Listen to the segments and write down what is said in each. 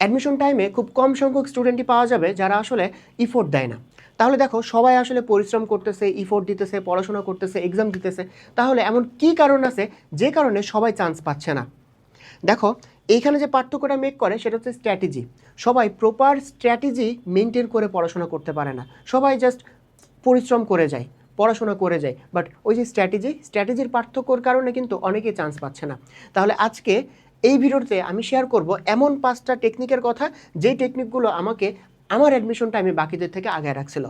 Admission টাইমে খুব কম সংখ্যক স্টুডেন্টই পাওয়া যাবে যারা আসলে ইফোর্ট দেয় না। তাহলে দেখো সবাই আসলে পরিশ্রম করতেছে, ইফোর্ট দিতেছে, পড়াশোনা করতেছে, এক্সাম দিতেছে, তাহলে এমন কি কারণ আছে যে কারণে সবাই চান্স পাচ্ছে না? দেখো এইখানে যে পার্থক্যটা মেক করে সেটা হচ্ছে স্ট্র্যাটেজি। সবাই প্রপার স্ট্র্যাটেজি মেনটেন করে পড়াশোনা করতে পারে না, সবাই জাস্ট পরিশ্রম করে যায়, পড়াশোনা করে যায়, বাট ওই যে স্ট্র্যাটেজির পার্থক্যর কারণে কিন্তু অনেকেই চান্স পাচ্ছে না। তাহলে আজকে এই ভিডিওতে আমি শেয়ার করব এমন 5টা টেকনিকের কথা, যেই টেকনিকগুলো আমাকে আমার অ্যাডমিশন টাইমে বাকিদের থেকে আগে রাখছিল।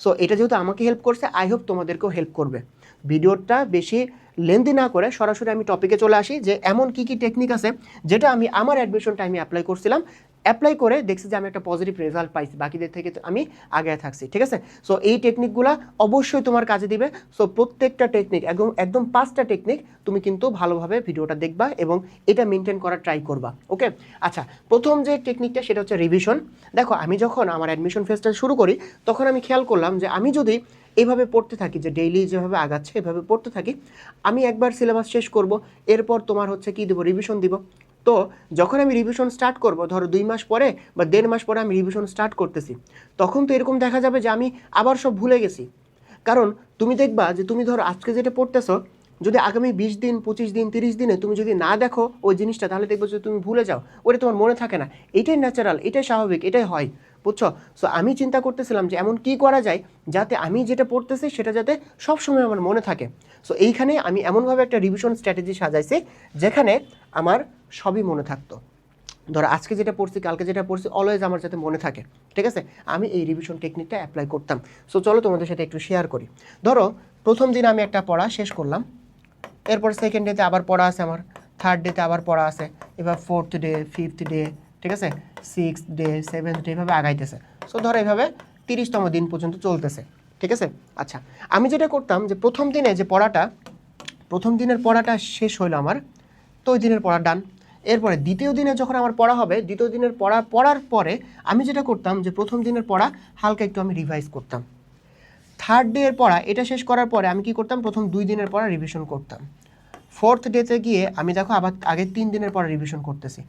সো এটা যেহেতু আমাকে হেল্প করছে, আই হোপ তোমাদেরকেও হেল্প করবে। ভিডিওটা বেশি লেন্দি না করে সরাসরি আমি টপিকে চলে আসি যে এমন কি কি টেকনিক আছে যেটা আমি আমার অ্যাডমিশন টাইমে অ্যাপ্লাই করছিলাম, অ্যাপ্লাই করে দেখছি যে আমি একটা পজিটিভ রেজাল্ট পাইছি, বাকিদের থেকে আমি আগে থাকছি। ঠিক আছে, সো এই টেকনিকগুলো অবশ্যই তোমার কাজে দিবে। সো প্রত্যেকটা টেকনিক একদম 5টা টেকনিক তুমি কিন্তু ভালোভাবে ভিডিওটা দেখবা এবং এটা মেনটেন করার ট্রাই করবা। ওকে, আচ্ছা, প্রথম যে টেকনিকটা সেটা হচ্ছে রিভিশন। দেখো আমি যখন আমার অ্যাডমিশন ফেজটা শুরু করি তখন আমি খেয়াল করলাম যে আমি যদি এইভাবে পড়তে থাকি, যে ডেইলি যেভাবে আগাচ্ছে এভাবে পড়তে থাকি, আমি একবার সিলেবাস শেষ করব, এরপর তোমার হচ্ছে কি দেবো, রিভিশন দিব। তো যখন আমি রিভিশন স্টার্ট করব, ধরো 2 মাস পরে বা 1.5 মাস পরে আমি রিভিশন স্টার্ট করতেছি, তখন তো এরকম দেখা যাবে যে আমি আবার সব ভুলে গেছি। কারণ তুমি দেখবা যে তুমি ধরো আজকে যেটা পড়তেছো, যদি আগামী 20 দিন 25 দিন 30 দিনে তুমি যদি না দেখো ওই জিনিসটা, তাহলে দেখবো যে তুমি ভুলে যাও, ওটা তোমার মনে থাকে না। এটাই ন্যাচারাল, এটাই স্বাভাবিক, এটাই হয়, বুঝছো? সো আমি চিন্তা করতেছিলাম যে এমন কি করা যায় যাতে আমি যেটা পড়তেছি সেটা যাতে সবসময় আমার মনে থাকে। সো এইখানে আমি এমনভাবে একটা রিভিশন স্ট্র্যাটেজি সাজাইছি যেখানে আমার সবই মনে থাকতো। ধরো আজকে যেটা পড়ছি, কালকে যেটা পড়ছি, অলওয়েজ আমার যাতে মনে থাকে। ঠিক আছে, আমি এই রিভিশন টেকনিকটা অ্যাপ্লাই করতাম। সো চলো তোমাদের সাথে একটু শেয়ার করি। ধরো প্রথম দিন আমি একটা পড়া শেষ করলাম, এরপর সেকেন্ড ডেতে আবার পড়া আছে আমার, থার্ড ডেতে আবার পড়া আছে, এবার 4th ডে, 5th ডে, ঠিক আছে, 6th ডে, 7th ডে, এভাবে আগাইতেছে। সো ধরো এইভাবে 30তম দিন পর্যন্ত চলতেছে। ঠিক আছে, আচ্ছা, আমি যেটা করতাম যে প্রথম দিনের পড়াটা শেষ হইলো আমার, তো ওই দিনের পড়া ডান। এরপরে দ্বিতীয় দিনে যখন আমার পড়া হবে, দ্বিতীয় দিনের পড়ার পরে আমি যেটা করতাম যে প্রথম দিনের পড়া হালকা একটু আমি রিভাইজ করতাম। থার্ড ডে এর পড়া এটা শেষ করার পরে আমি কি করতাম, প্রথম 2 দিনের পড়া রিভিশন করতাম। 4th ডেতে গিয়ে আমি দেখো আবার আগের 3 দিনের পড়া রিভিশন করতেছি।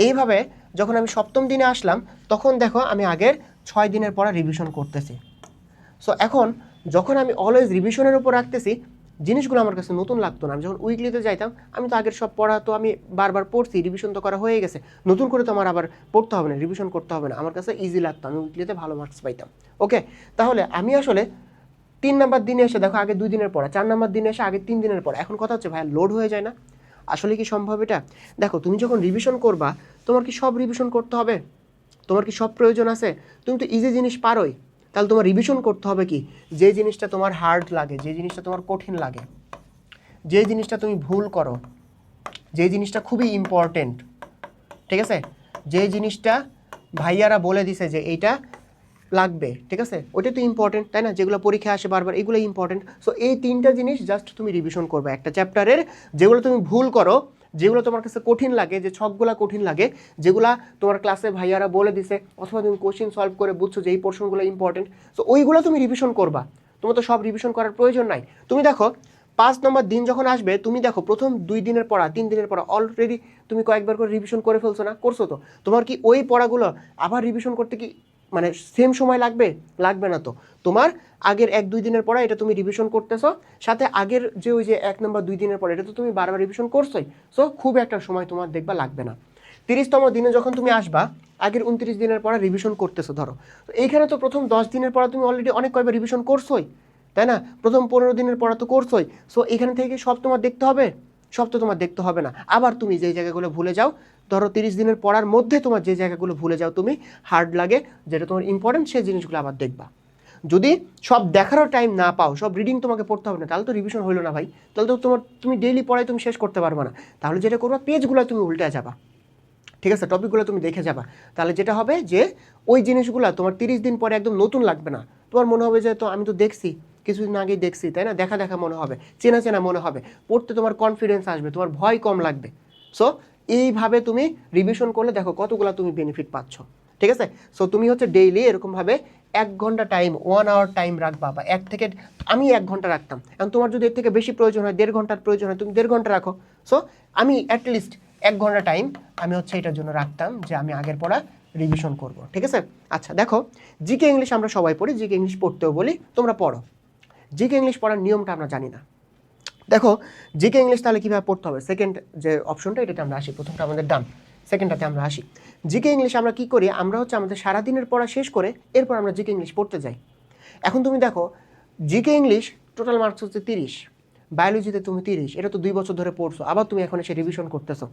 এইভাবে যখন আমি সপ্তম দিনে আসলাম তখন দেখো আমি আগের 6 দিনের পড়া রিভিশন করতেছি। সো এখন যখন আমি অলওয়েজ রিভিশনের উপর রাখতেছি, জিনিসগুলো আমার কাছে নতুন লাগতো না। আমি যখন উইকলিতে যাইতাম, আমি তো আগের সব পড়া তো আমি বারবার পড়ছি, রিভিশন তো করা হয়ে গেছে, নতুন করে তো আমার আবার পড়তে হবে না, রিভিশন করতে হবে না, আমার কাছে ইজি লাগতো, আমি উইকলিতে ভালো মার্কস পাইতাম। ওকে, তাহলে আমি আসলে 3 নাম্বার দিনে এসে দেখো আগে 2 দিনের পড়া, 4 নাম্বার দিনে এসে আগে 3 দিনের পড়া, এখন কথা হচ্ছে ভাই লোড হয়ে যায় না? আসলে কি সম্ভব এটা? দেখো তুমি যখন রিভিশন করবা, তোমার কি সব রিভিশন করতে হবে? তোমার কি সব প্রয়োজন আছে? তুমি তো ইজি জিনিস পারোই, তাহলে তোমার রিভিশন করতে হবে কি, যে জিনিসটা তোমার হার্ড লাগে, যে জিনিসটা তোমার কঠিন লাগে, যে জিনিসটা তুমি ভুল করো, যে জিনিসটা খুবই ইম্পর্টেন্ট, ঠিক আছে, যে জিনিসটা ভাইয়ারা বলে দিছে যে এইটা লাগবে, ঠিক আছে, ওইটা তো ইম্পর্টেন্ট, তাই না? যেগুলো পরীক্ষা আসে বারবার, এগুলো ইম্পর্টেন্ট। সো এই 3টা জিনিস জাস্ট তুমি রিভিশন করবে একটা চ্যাপ্টারের। যেগুলো তুমি ভুল করো, যেগুলো তোমার কাছে কঠিন লাগে, যে ছকগুলো কঠিন লাগে, যেগুলা তোমার ক্লাসে ভাইয়ারা বলে দিছে, অথবা তুমি কোশ্চেন সলভ করে বুঝছো যে এই পোর্শনগুলো ইম্পর্টেন্ট, সো ওইগুলো তুমি রিভিশন করবা। তোমার তো সব রিভিশন করার প্রয়োজন নাই। তুমি দেখো 5 নম্বর দিন যখন আসবে, তুমি দেখো প্রথম 2 দিনের পড়া, 3 দিনের পড়া অলরেডি তুমি কয়েকবার করে রিভিশন করে ফেলছো না? করছো তো। তোমার কি ওই পড়াগুলো আবার রিভিশন করতে কি মানে সেম সময় লাগবে? লাগবে না তো। তোমার আগের 1-2 দিনের পড়া এটা তুমি রিভিশন করতেছো, সাথে আগের যে ওই যে 1 নম্বর 2 দিনের পড়া এটা তো তুমি বারবার রিভিশন করছোই। সো খুব একটা সময় তোমার দেখবা লাগবে না। 30তম দিনে যখন তুমি আসবা, আগের 29 দিনের পড়া রিভিশন করতেছো ধরো, তো এইখানে তো প্রথম 10 দিনের পড়া তুমি অলরেডি অনেক কয়বার রিভিশন করছোই, তাই না? প্রথম 15 দিনের পড়া তো করছোই। সো এখানে থেকে সব তোমার দেখতে হবে? সব তো তোমার দেখতে হবে না। আবার তুমি যেই জায়গাগুলো ভুলে যাও, ধরো 30 দিনের পড়ার মধ্যে তোমার যে জায়গাগুলো ভুলে যাও, তুমি হার্ড লাগে, যেটা তোমার ইম্পর্টেন্ট, সেই জিনিসগুলো আবার দেখবা। যদি সব দেখারও টাইম না পাও, সব রিডিং তোমাকে পড়তে হবে না, তাহলে তো রিভিশন হইলো না ভাই, তাহলে তো তুমি ডেইলি পড়াই তুমি শেষ করতে পারবে না। তাহলে যেটা করবা, পেজগুলো তুমি উল্টে যাবা, ঠিক আছে, টপিকগুলো তুমি দেখে যাবা। তাহলে যেটা হবে যে ওই জিনিসগুলো তোমার 30 দিন পরে একদম নতুন লাগবে না, তোমার মনে হবে যে তো আমি তো দেখছি, কিছুদিন আগেই দেখছি, তাই না? দেখা দেখা মনে হবে, চেনা চেনা মনে হবে, পড়তে তোমার কনফিডেন্স আসবে, তোমার ভয় কম লাগবে। সো এইভাবে তুমি রিভিশন করলে দেখো কতগুলো তুমি বেনিফিট পাচ্ছ, ঠিক আছে? সো তুমি হচ্ছে ডেইলি এরকমভাবে 1 ঘন্টা টাইম, 1 আওয়ার টাইম রাখবা, বা 1 থেকে, আমি 1 ঘন্টা রাখতাম, এখন তোমার যদি এর থেকে বেশি প্রয়োজন হয়, 1.5 ঘন্টার প্রয়োজন হয়, তুমি 1.5 ঘন্টা রাখো। সো আমি অ্যাটলিস্ট 1 ঘন্টা টাইম আমি হচ্ছে এটার জন্য রাখতাম যে আমি আগের পড়া রিভিশন করব, ঠিক আছে। আচ্ছা দেখো, জিকে ইংলিশ আমরা সবাই পড়ি, জিকে ইংলিশ পড়তেও বলি, তোমরা পড়ো। জিকে ইংলিশ পড়ার নিয়মটা আমরা জানি না। দেখো জিকে ইংলিশ তাহলে কীভাবে পড়তে হবে, সেকেন্ড যে অপশনটা এটাতে আমরা আসি, প্রথমটা আমাদের ডান, সেকেন্ডটাতে আমরা আসি। জিকে ইংলিশ আমরা কি করি, আমরা হচ্ছে আমাদের সারাদিনের পড়া শেষ করে এরপর আমরা জিকে ইংলিশ পড়তে যাই। এখন তুমি দেখো জিকে ইংলিশ টোটাল মার্কস হচ্ছে 30, বায়োলজিতে তুমি 30, এটা তো 2 বছর ধরে পড়ছো, আবার তুমি এখন এসে রিভিশন করতেছো।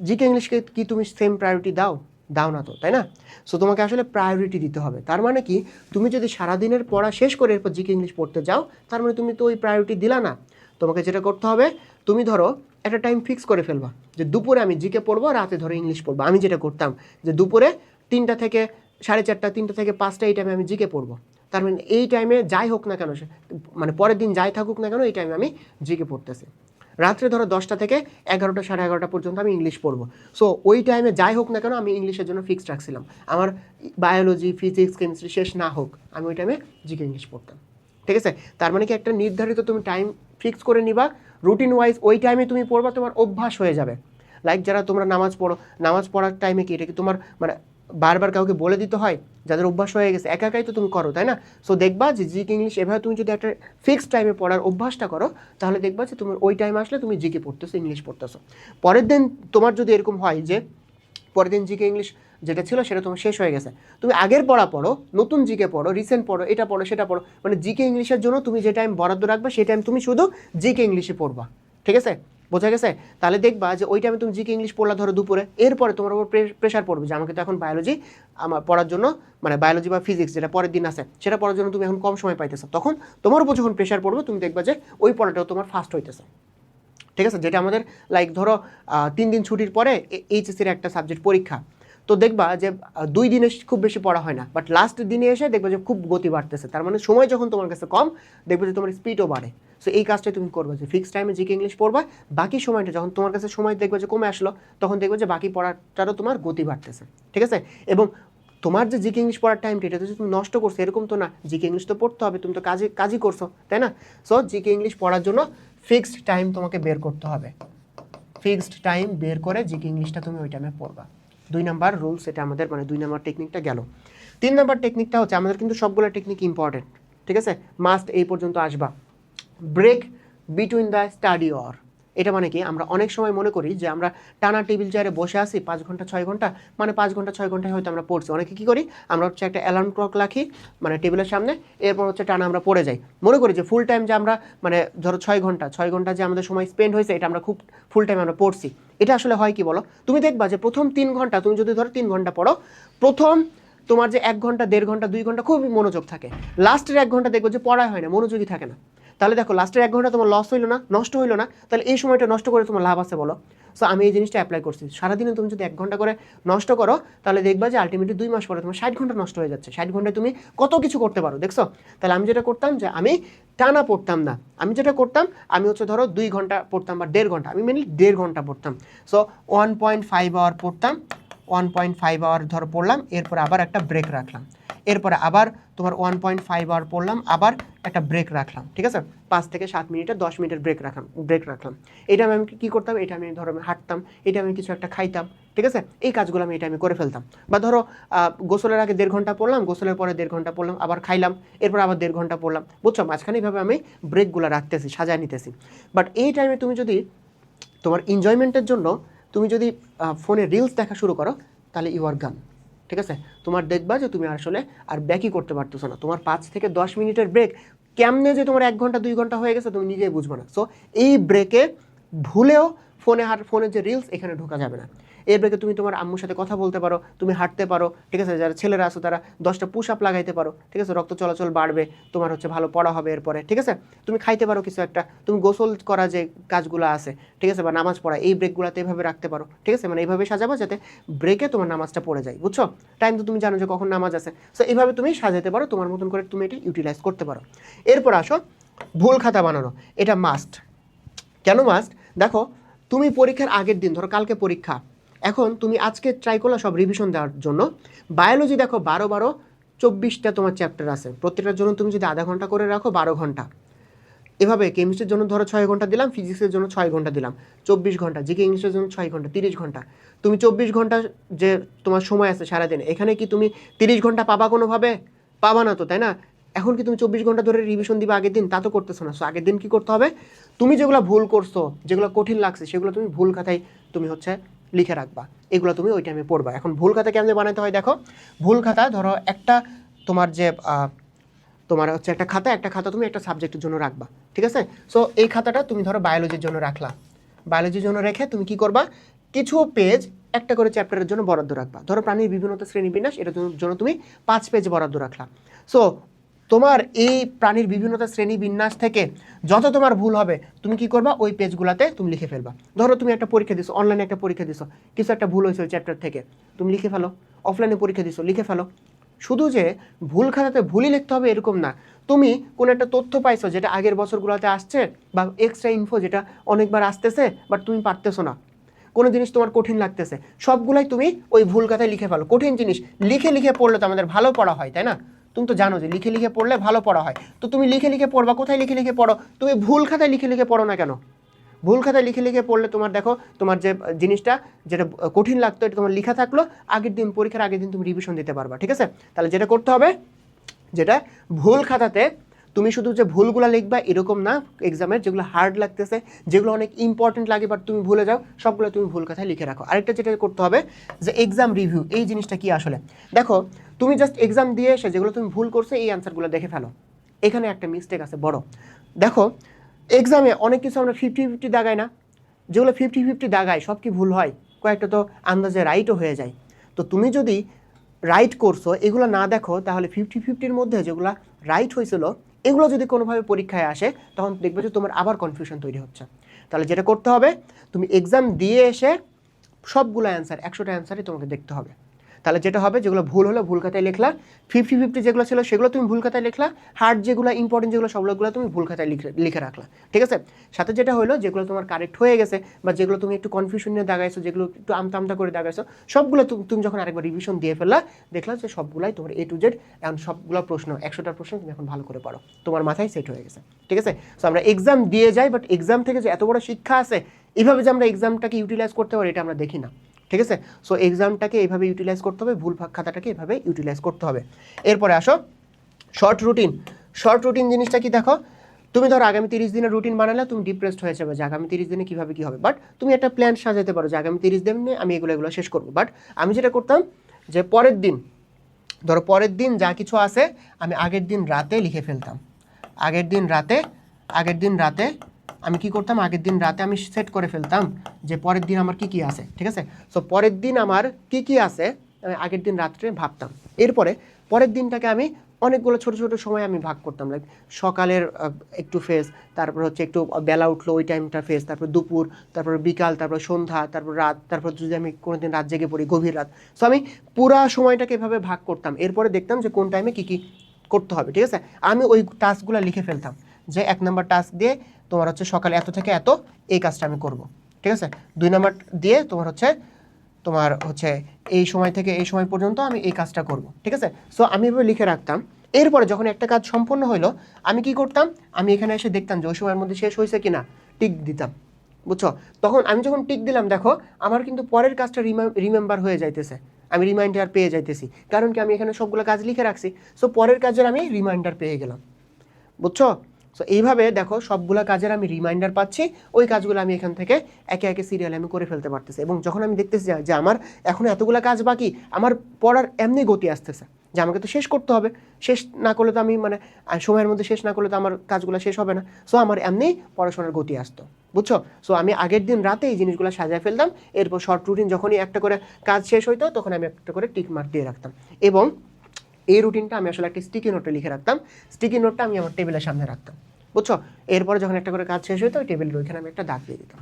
জিকে ইংলিশকে কি তুমি সেম প্রায়োরিটি দাও না তো, তাই না? সো তোমাকে আসলে প্রায়োরিটি দিতে হবে। তার মানে কি, তুমি যদি সারাদিনের পড়া শেষ করে এরপর জিকে ইংলিশ পড়তে যাও, তার মানে তুমি তো ওই প্রায়োরিটি দিলা না। তোমাকে যেটা করতে হবে, তুমি ধরো একটা টাইম ফিক্স করে ফেলবা যে দুপুরে আমি জিকে পড়বো, রাতে ধরো ইংলিশ পড়বো। আমি যেটা করতাম যে দুপুরে 3টা থেকে 4:30, 3টা থেকে 5টা এই টাইমে আমি জিকে পড়বো। তার মানে এই টাইমে যাই হোক না কেন, মানে পরের দিন যাই থাকুক না কেন, এই টাইমে আমি জিকে পড়তেছি। রাত্রে ধরো 10টা থেকে 11টা, 11:30 পর্যন্ত আমি ইংলিশ পড়বো। সো ওই টাইমে যাই হোক না কেন আমি ইংলিশের জন্য ফিক্সড রাখছিলাম। আমার বায়োলজি, ফিজিক্স, কেমিস্ট্রি শেষ না হোক, আমি ওই টাইমে জিকে ইংলিশ পড়তাম, ঠিক আছে। তার মানে কি, একটা নির্ধারিত তুমি টাইম ফিক্স করে নিবা, রুটিন ওয়াইজ ওই টাইমে তুমি পড়বা, তোমার অভ্যাস হয়ে যাবে। লাইক যারা তোমরা নামাজ পড়ো, নামাজ পড়ার টাইমে কি এটা কি তোমার মানে বারবার কাউকে বলে দিতে হয়? যাদের অভ্যাস হয়ে গেছে, একা একাই তো তুমি করো, তাই না? সো দেখবা যে জিকে ইংলিশ এভাবে তুমি যদি একটা ফিক্সড টাইমে পড়ার অভ্যাসটা করো, তাহলে দেখবা যে তোমার ওই টাইম আসলে তুমি জিকে পড়তেছো, ইংলিশ পড়তেছো। পরের দিন তোমার যদি এরকম হয় যে পরের দিন জিকে ইংলিশ যেটা ছিল সেটা তোমার শেষ হয়ে গেছে, তুমি আগের পড়া পড়ো, নতুন জিকে পড়ো, রিসেন্ট পড়ো, এটা পড়ো সেটা পড়ো, মানে জিকে ইংলিশের জন্য তুমি যে টাইম বরাদ্দ রাখবে সেই টাইম তুমি শুধু জিকে ইংলিশে পড়বা, ঠিক আছে? বোঝা গেছে? তাহলে দেখবা যে ওই টাইমে তুমি জিকে ইংলিশ পড়লা ধরো দুপুরে, এরপরে তোমার উপর প্রেশার পড়বে যে আমাকে তো এখন বায়োলজি আমার পড়ার জন্য, মানে বায়োলজি বা ফিজিক্স যেটা পরের দিন আছে সেটা পড়ার জন্য তুমি এখন কম সময় পাইতেছো। তখন তোমার উপর যখন প্রেশার পড়বে, তুমি দেখবা যে ওই পড়াটাও তোমার ফাস্ট হইতেছে, ঠিক আছে। যেটা আমাদের লাইক ধরো 3 দিন ছুটির পরে এইচএসসির একটা সাবজেক্ট পরীক্ষা, তো দেখবা যে 2 দিনে খুব বেশি পড়া হয় না, বাট লাস্ট দিনে এসে দেখবা যে খুব গতি বাড়তেছে। তার মানে সময় যখন তোমার কাছে কম, দেখবে যে তোমার স্পিডও বাড়ে। সো এই কাজটাই তুমি করবে যে ফিক্সড টাইমে জিকে ইংলিশ পড়বা, বাকি সময়টা যখন তোমার কাছে সময় দেখবে যে কমে আসলো, তখন দেখবে যে বাকি পড়াটারও তোমার গতি বাড়তেছে, ঠিক আছে। এবং তোমার যে জিকে ইংলিশ পড়ার টাইমটা, এটা যদি তুমি নষ্ট করছো এরকম তো না, জিকে ইংলিশ তো পড়তে হবে, তুমি তো কাজই করছো, তাই না? সো জিকে ইংলিশ পড়ার জন্য ফিক্সড টাইম তোমাকে বের করতে হবে, ফিক্সড টাইম বের করে জিকে ইংলিশটা তুমি ওই টাইমে পড়বা। 2 নাম্বার রুলস, এটা আমাদের মানে 2 নাম্বার টেকনিকটা গেল। 3 নাম্বার টেকনিকটা হচ্ছে, আমাদের কিন্তু সবগুলো টেকনিক ইম্পর্টেন্ট, ঠিক আছে, মাস্ট এই পর্যন্ত আসবা। Break between the study or, এটা মানে কি, আমরা অনেক সময় মনে করি যে আমরা টানা টেবিল চেয়ারে বসে আছি 5 ঘন্টা 6 ঘন্টা, মানে 5 ঘন্টা 6 ঘন্টায় হয়তো আমরা পড়ছি। অনেকে কী করি, আমরা হচ্ছে একটা অ্যালার্ম ক্লক রাখি মানে টেবিলের সামনে, এরপর হচ্ছে টানা আমরা পড়ে যাই, মনে করি যে ফুল টাইম যে আমরা মানে ধরো 6 ঘন্টা যে আমাদের সময় স্পেন্ড হয়েছে, এটা আমরা খুব ফুল টাইম আমরা পড়ছি। এটা আসলে হয় কি বলো, তুমি দেখবা যে প্রথম 3 ঘন্টা তুমি যদি ধরো 3 ঘন্টা পড়ো, প্রথম তোমার যে 1 ঘন্টা 1.5 ঘন্টা 2 ঘন্টা খুবই মনোযোগ থাকে, লাস্টের 1 ঘন্টা দেখবো যে পড়াই হয় না, মনোযোগই থাকে না। তাহলে দেখো লাস্টের 1 ঘন্টা তোমার লস হইলো না, নষ্ট হইলো না, তাহলে এই সময়টা নষ্ট করে তোমার লাভ আছে বলো? সো আমি এই জিনিসটা অ্যাপ্লাই করছি, সারাদিনে তুমি যদি 1 ঘন্টা করে নষ্ট করো, তাহলে দেখবা যে আলটিমেটলি 2 মাস পরে তোমার 60 ঘন্টা নষ্ট হয়ে যাচ্ছে। 60 ঘন্টায় তুমি কত কিছু করতে পারো, দেখছো? তাহলে আমি যেটা করতাম যে আমি টানা পড়তাম না, আমি যেটা করতাম আমি হচ্ছে ধরো 2 ঘন্টা পড়তাম বা 1.5 ঘন্টা, আমি মেনলি 1.5 ঘন্টা পড়তাম। সো 1.5 আওয়ার পড়তাম, 1.5 আওয়ার ধরো পড়লাম, এরপরে আবার একটা ব্রেক রাখলাম, এরপরে আবার তোমার 1.5 আওয়ার পড়লাম, আবার একটা ব্রেক রাখলাম, ঠিক আছে, 5 থেকে 7 মিনিটের 10 মিনিটের ব্রেক রাখলাম। এটা আমি কী করতাম, এটা আমি ধরো আমি হাঁটতাম, এটা আমি কিছু একটা খাইতাম, ঠিক আছে, এই কাজগুলো আমি এটা আমি করে ফেলতাম। বা ধরো গোসলের আগে 1.5 ঘন্টা পড়লাম, গোসলের পরে 1.5 ঘন্টা পড়লাম, আবার খাইলাম, এরপর আবার 1.5 ঘন্টা পড়লাম, বুঝছো? মাঝখানে এইভাবে আমি ব্রেকগুলো রাখতেছি, সাজায় নিতেছি। বাট এই টাইমে তুমি যদি তোমার এনজয়মেন্টের জন্য তুমি যদি ফোনে রিলস দেখা শুরু করো, তাহলে ইউ আর গান, ঠিক আছে। তোমার দেখবা যে তুমি আসলে আর ব্যাকই করতে পারতেছো না, তোমার 5 থেকে 10 মিনিটের ব্রেক কেমনে যে তোমার 1 ঘন্টা 2 ঘন্টা হয়ে গেছে তুমি নিজেই বুঝবে না। সো এই ব্রেকে ভুলেও ফোনের যে রিলস এখানে ঢোকা যাবে না। এর ব্রেকে তুমি তোমার আম্মুর সাথে কথা বলতে পারো, তুমি হাঁটতে পারো, ঠিক আছে, যারা ছেলেরা আছো তারা 10টা পুশ আপ লাগাইতে পারো, ঠিক আছে, রক্ত চলাচল বাড়বে, তোমার হচ্ছে ভালো পড়া হবে এরপরে, ঠিক আছে। তুমি খাইতে পারো কিছু একটা, তুমি গোসল করা যে কাজগুলো আছে, ঠিক আছে, বা নামাজ পড়া, এই ব্রেকগুলোতে এইভাবে রাখতে পারো, ঠিক আছে, মানে এইভাবে সাজাবো যাতে ব্রেকে তোমার নামাজটা পড়ে যায়, বুঝছো? টাইম তো তুমি জানো যে কখন নামাজ আছে। সো এইভাবে তুমি সাজাতে পারো, তোমার মতন করে তুমি এটা ইউটিলাইজ করতে পারো। এরপর আসো ভুল খাতা বানানো, এটা মাস্ট। কেন মাস্ট? দেখো তুমি পরীক্ষার আগের দিন, ধরো কালকে পরীক্ষা, এখন তুমি আজকে ট্রাই করলে সব রিভিশন দেওয়ার জন্য। বায়োলজি দেখো 12 24টা তোমার চ্যাপ্টার আছে, প্রত্যেকটার জন্য তুমি যদি আধা ঘন্টা করে রাখো 12 ঘন্টা, এভাবে কেমিস্ট্রির জন্য ধরো 6 ঘন্টা দিলাম, ফিজিক্সের জন্য 6 ঘন্টা দিলাম, 24 ঘন্টা, জিকে ইংলিশের জন্য 6 ঘন্টা, 30 ঘন্টা। তুমি 24 ঘন্টা যে তোমার সময় আছে সারাদিনে, এখানে কি তুমি 30 ঘন্টা পাবা কোনোভাবে? পাবা না তো, তাই না? এখন কি তুমি 24 ঘন্টা ধরে রিভিশন দিবা আগের দিন? তা তো করতেছো না। সো আগের দিন কি করতে হবে, তুমি যেগুলো ভুল করছো, যেগুলো কঠিন লাগছে, সেগুলো তুমি ভুল খাতায় তুমি হচ্ছে লিখে রাখবা, এগুলো তুমি ওই টাইমে পড়বা। এখন ভুল খাতা কেমনে বানাতে হয় দেখো। ভুল খাতা ধরো একটা তোমার যে তোমার হচ্ছে একটা খাতা তুমি একটা সাবজেক্টের জন্য রাখবা, ঠিক আছে? সো এই খাতাটা তুমি ধরো বায়োলজির জন্য রাখলা, বায়োলজির জন্য রেখে তুমি কি করবা, কিছু পেজ একটা করে চ্যাপ্টারের জন্য বরাদ্দ রাখবা। ধরো প্রাণীর বিভিন্নতা শ্রেণীবিন্যাস, এটার জন্য তুমি 5 পেজ বরাদ্দ রাখলা। সো তোমার এই প্রাণীর বিভিন্নতা শ্রেণীবিন্যাস থেকে যত তোমার ভুল হবে তুমি কি করবা, ওই পেজগুলোতে তুমি লিখে ফেলবা। ধরো তুমি একটা পরীক্ষা দিছো, অনলাইনে একটা পরীক্ষা দিছো, কিছু একটা ভুল হয়েছে ওই চ্যাপ্টার থেকে, তুমি লিখে ফেলো। অফলাইনে পরীক্ষা দিছো, লিখে ফেলো। শুধু যে ভুল খাতাতে ভুলই লিখতে হবে এরকম না, তুমি কোনো একটা তথ্য পাইছো যেটা আগের বছরগুলোতে আসছে, বা এক্সট্রা ইনফো যেটা অনেকবার আসতেছে বাট তুমি পারতেছো না, কোনো জিনিস তোমার কঠিন লাগতেছে, সবগুলাই তুমি ওই ভুল খাতায় লিখে ফেলো। কঠিন জিনিস লিখে লিখে পড়লে তো আমাদের ভালো পড়া হয়, তাই না? তুমি তো জানো যে লিখে লিখে পড়লে ভালো পড়া হয়। তো তুমি লিখে লিখে পড়বা, কোথায় লিখে লিখে পড়ো? তুমি ভুল খাতায় লিখে লিখে পড়ো না কেন? ভুল খাতায় লিখে লিখে পড়লে তোমার দেখো, তোমার যে জিনিসটা যেটা কঠিন লাগতো এটা তোমার লেখা থাকলো, আগের দিন পরীক্ষার আগের দিন তুমি রিভিশন দিতে পারবা, ঠিক আছে? তাহলে যেটা করতে হবে, যেটা ভুল খাতাতে তুমি শুধু যে ভুলগুলো লিখবা এরকম না, এক্সামের যেগুলো হার্ড লাগতেছে, যেগুলো অনেক ইম্পর্টেন্ট লাগে বাট তুমি ভুলে যাও, সবগুলো তুমি ভুল খাতায় লিখে রাখো। আরেকটা যেটা করতে হবে যে এক্সাম রিভিউ, এই জিনিসটা কি আসলে দেখো, তুমি জাস্ট এক্সাম দিয়ে এসে যেগুলো তুমি ভুল করছো এই অ্যান্সারগুলো দেখে ফেলো। এখানে একটা মিস্টেক আছে বড়। দেখো এক্সামে অনেক কিছু আমরা 50-50 দাগাই না, যেগুলো 50-50 দাগায় সব কি ভুল হয়? কয়েকটা তো আন্দাজে রাইটও হয়ে যায়। তো তুমি যদি রাইট করছো এগুলো না দেখো, তাহলে 50-50-র মধ্যে যেগুলো রাইট হয়েছিল এগুলো যদি কোনোভাবে পরীক্ষায় আসে, তখন দেখবে যে তোমার আবার কনফিউশন তৈরি হচ্ছে। তাহলে যেটা করতে হবে, তুমি এক্সাম দিয়ে এসে সবগুলো অ্যান্সার 100টা অ্যান্সারই তোমাকে দেখতে হবে। তাহলে যেটা হবে, যেগুলো ভুল হলো ভুল খাতায় লিখলা, 50-50 যেগুলো ছিল সেগুলো তুমি ভুল খাতায় লিখলা, হার্ড যেগুলো ইম্পর্টেন্ট যেগুলো সবগুলো তুমি ভুল খাতায় লিখে রাখলা, ঠিক আছে? সাথে যেটা হলো, যেগুলো তোমার কারেক্ট হয়ে গেছে বা যেগুলো তুমি একটু কনফিউশন নিয়ে দাগাইছো, যেগুলো একটু আমতা করে দাগাইছো, সবগুলো তুমি যখন আরেকবার রিভিশন দিয়ে ফেললা, দেখলা যে সবগুলাই তোমার A to Z, এখন সবগুলো প্রশ্ন 100টার প্রশ্ন তুমি এখন ভালো করে পারো, তোমার মাথায় সেট হয়ে গেছে, ঠিক আছে? সো আমরা এক্সাম দিয়ে যাই, বাট এক্সাম থেকে যে এত বড় শিক্ষা আছে, এইভাবে যে আমরা এক্সামটাকে ইউটিলাইজ করতে পারি এটা আমরা দেখি না, ঠিক আছে? সো এক্সামটাকে এইভাবে ইউটিলাইজ করতে হবে, ভুল খাতাটাকে এইভাবে ইউটিলাইজ করতে হবে। এরপরে আসো শর্ট রুটিন। শর্ট রুটিন জিনিসটা কি দেখো, তুমি ধরো আগামী 30 দিনের রুটিন বানালে তুমি ডিপ্রেসড হয়ে যাবে যে আগামী 30 দিনে কীভাবে কী হবে, বাট তুমি একটা প্ল্যান সাজাতে পারো যে আগামী 30 দিনে আমি এগুলো শেষ করবো। বাট আমি যেটা করতাম যে পরের দিন, ধরো পরের দিন যা কিছু আছে আমি আগের দিন রাতে লিখে ফেলতাম। আগের দিন রাতে আমি কি করতাম, আগের দিন রাতে আমি সেট করে ফেলতাম যে পরের দিন আমার কি কি আছে, ঠিক আছে? সো পরের দিন আমার কি কি আছে আমি আগের দিন রাত্রে ভাবতাম। এরপরে পরের দিনটাকে আমি অনেকগুলো ছোট ছোট সময় আমি ভাগ করতাম, লাইক সকালের একটু ফেজ, তারপর হচ্ছে একটু বেলা উঠলো ওই টাইমটা ফেজ, তারপর দুপুর, তারপর বিকাল, তারপর সন্ধ্যা, তারপর রাত, তারপর যদি আমি কোনোদিন রাত জেগে পড়ি গভীর রাত। সো আমি পুরা সময়টাকে এভাবে ভাগ করতাম, এরপরে দেখতাম যে কোন টাইমে কী কী করতে হবে, ঠিক আছে? আমি ওই টাস্কগুলো লিখে ফেলতাম যে 1 নম্বর টাস্ক দিয়ে তোমার হচ্ছে সকালে এত থেকে এত এই কাজটা আমি করব, ঠিক আছে? 2 নম্বর দিয়ে তোমার হচ্ছে এই সময় থেকে এই সময় পর্যন্ত আমি এই কাজটা করব, ঠিক আছে? সো আমি এভাবে লিখে রাখতাম। এরপরে যখন একটা কাজ সম্পন্ন হলো আমি কি করতাম, আমি এখানে এসে দেখতাম যে ওই সময়ের মধ্যে শেষ হয়েছে কিনা, টিক দিতাম, বুঝছো? তখন আমি যখন টিক দিলাম দেখো আমার কিন্তু পরের কাজটা রিমেম্বার হয়ে যাইতেছে, আমি রিমাইন্ডার পেয়ে যাইতেছি, কারণ কি আমি এখানে সবগুলো কাজ লিখে রাখছি। সো পরের কাজের আমি রিমাইন্ডার পেয়ে গেলাম, বুঝছো? সো এইভাবে দেখো সবগুলো কাজের আমি রিমাইন্ডার পাচ্ছি, ওই কাজগুলো আমি এখান থেকে একে একে সিরিয়ালে আমি করে ফেলতে পারতেছি। এবং যখন আমি দেখতেছি যে আমার এখন এতগুলো কাজ বাকি, আমার পড়ার এমনি গতি আসতেছে যে আমাকে তো শেষ করতে হবে, শেষ না করলে তো আমি সময়ের মধ্যে শেষ না করলে তো আমার কাজগুলো শেষ হবে না। সো আমার এমনি পড়াশোনার গতি আসতো, বুঝছো? সো আমি আগের দিন রাতে এই জিনিসগুলো সাজায় ফেলতাম, এরপর শর্ট রুটিন যখনই একটা করে কাজ শেষ হইতো তখন আমি একটা করে টিক মার্ক দিয়ে রাখতাম। এবং এই রুটিনটা আমি আসলে একটা স্টিকি নোটে লিখে রাখতাম, স্টিকি নোটটা আমি আমার টেবিলের সামনে রাখতাম, বুঝছো? এরপরে যখন একটা করে কাজ শেষ হতো ওই টেবিলের ওইখানে আমি একটা দাগ দিয়ে দিতাম।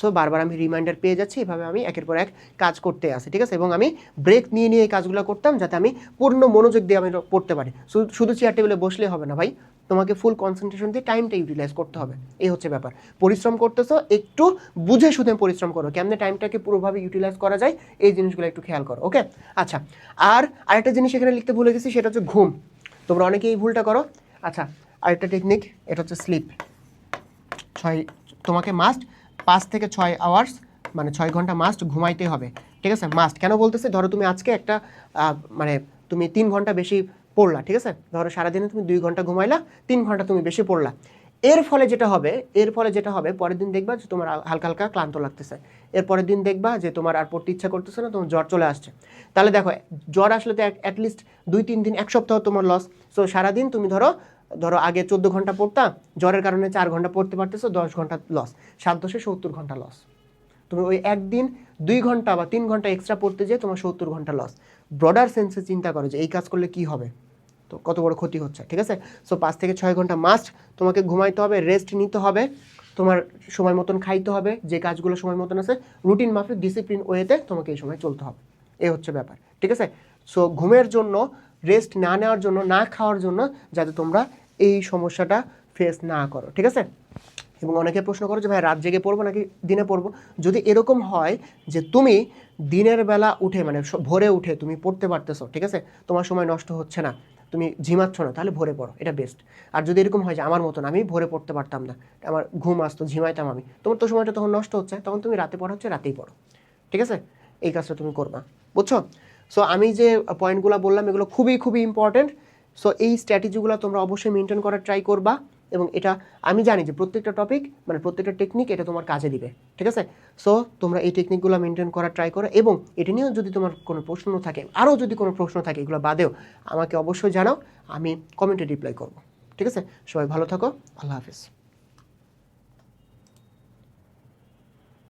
সো বারবার আমি রিমাইন্ডার পেয়ে যাচ্ছি, এভাবে আমি একের পর এক কাজ করতে আসি, ঠিক আছে? এবং আমি ব্রেক নিয়ে নিয়ে এই কাজগুলো করতাম যাতে আমি পূর্ণ মনোযোগ দিয়ে আমি পড়তে পারি। শুধু চেয়ার টেবিলে বসলে হবে না ভাই, তোমাকে ফুল কনসেন্ট্রেশন দিয়ে টাইমটা ইউটিলাইজ করতে হবে, এই হচ্ছে ব্যাপার। পরিশ্রম করতেছো একটু বুঝে শুধু পরিশ্রম করো, কেমনে টাইমটাকে পুরোভাবে ইউটিলাইজ করা যায় এই জিনিসগুলো একটু খেয়াল করো, ওকে? আচ্ছা, আর আরেকটা জিনিস এখানে লিখতে ভুলে গেছি, সেটা হচ্ছে ঘুম। তোমরা অনেকেই এই ভুলটা করো। আচ্ছা, আরেকটা টেকনিক, এটা হচ্ছে স্লিপ। তোমাকে মাস্ট 5 থেকে 6 আওয়ার্স মানে 6 ঘন্টা মাস্ট ঘুমাইতে হবে, ঠিক আছে? মাস্ট কেন বলতেছে, ধরো তুমি আজকে একটা মানে তুমি 3 ঘন্টা বেশি পড়লা, ঠিক আছে? ধরো সারাদিনে তুমি 2 ঘন্টা ঘুমাইলা, 3 ঘন্টা তুমি বেশি পড়লা। এর ফলে যেটা হবে পরের দিন দেখবা যে তোমার হালকা হালকা ক্লান্ত লাগতেছে, এর পরের দিন দেখবা যে তোমার আর পড়তে ইচ্ছা করতেছে না, তোমার জ্বর চলে আসছে। তাহলে দেখো জ্বর আসলে তো অ্যাটলিস্ট 2-3 দিন, 1 সপ্তাহ তোমার লস। সো সারাদিন তুমি ধরো আগে 14 ঘন্টা পড়তা, জ্বরের কারণে 4 ঘন্টা পড়তে পারতেছো, 10 ঘন্টা লস, 7-10 70 ঘন্টা লস। তুমি ওই একদিন 2 ঘন্টা বা 3 ঘন্টা এক্সট্রা পড়তে যেয়ে তোমার 70 ঘন্টা লস। ব্রডার সেন্সে চিন্তা করো যে এই কাজ করলে কি হবে, তো কত বড় ক্ষতি হচ্ছে, ঠিক আছে? সো 5 থেকে 6 ঘন্টা মাস্ট তোমাকে ঘুমাইতে হবে, রেস্ট নিতে হবে, তোমার সময় মতন খাইতে হবে, যে কাজগুলো সময় মতন আছে রুটিন মাফিক ডিসিপ্লিন ওয়েতে তোমাকে এই সময় চলতে হবে, এই হচ্ছে ব্যাপার, ঠিক আছে? সো ঘুমের জন্য, রেস্ট না নেওয়ার জন্য, না খাওয়ার জন্য, যাতে তোমরা এই সমস্যাটা ফেস না করো, ঠিক আছে? এবং অনেকে প্রশ্ন করো যে ভাই রাত জেগে পড়বো নাকি দিনে পড়বো। যদি এরকম হয় যে তুমি দিনের বেলা উঠে মানে ভোরে উঠে তুমি পড়তে পারতেছো, ঠিক আছে, তোমার সময় নষ্ট হচ্ছে না, তুমি ঝিমাচ্ছ না, তাহলে ভোরে পড়ো, এটা বেস্ট। আর যদি এরকম হয় যে আমার মতন আমি ভোরে পড়তে পারতাম না, আমার ঘুম আসতো, ঝিমাইতাম আমি, তোমার তো সময়টা তখন নষ্ট হচ্ছে, তখন তুমি রাতে পড়া হচ্ছে রাতেই পড়ো, ঠিক আছে? এই কাজটা তুমি করবা, বুঝছো? সো আমি যে পয়েন্টগুলো বললাম এগুলো খুবই খুবই ইম্পর্টেন্ট। সো এই স্ট্র্যাটেজিগুলো তোমরা অবশ্যই মেনটেন করার ট্রাই করবা, এবং এটা আমি জানি যে প্রত্যেকটা টপিক মানে প্রত্যেকটা টেকনিক এটা তোমার কাজে দিবে, ঠিক আছে? সো তোমরা এই টেকনিকগুলো মেনটেন করার ট্রাই করো, এবং এটা নিয়েও যদি তোমার কোনো প্রশ্ন থাকে, আরও যদি কোনো প্রশ্ন থাকে এগুলো বাদেও আমাকে অবশ্যই জানাও, আমি কমেন্টে রিপ্লাই করবো, ঠিক আছে? সবাই ভালো থাকো, আল্লাহ হাফিজ।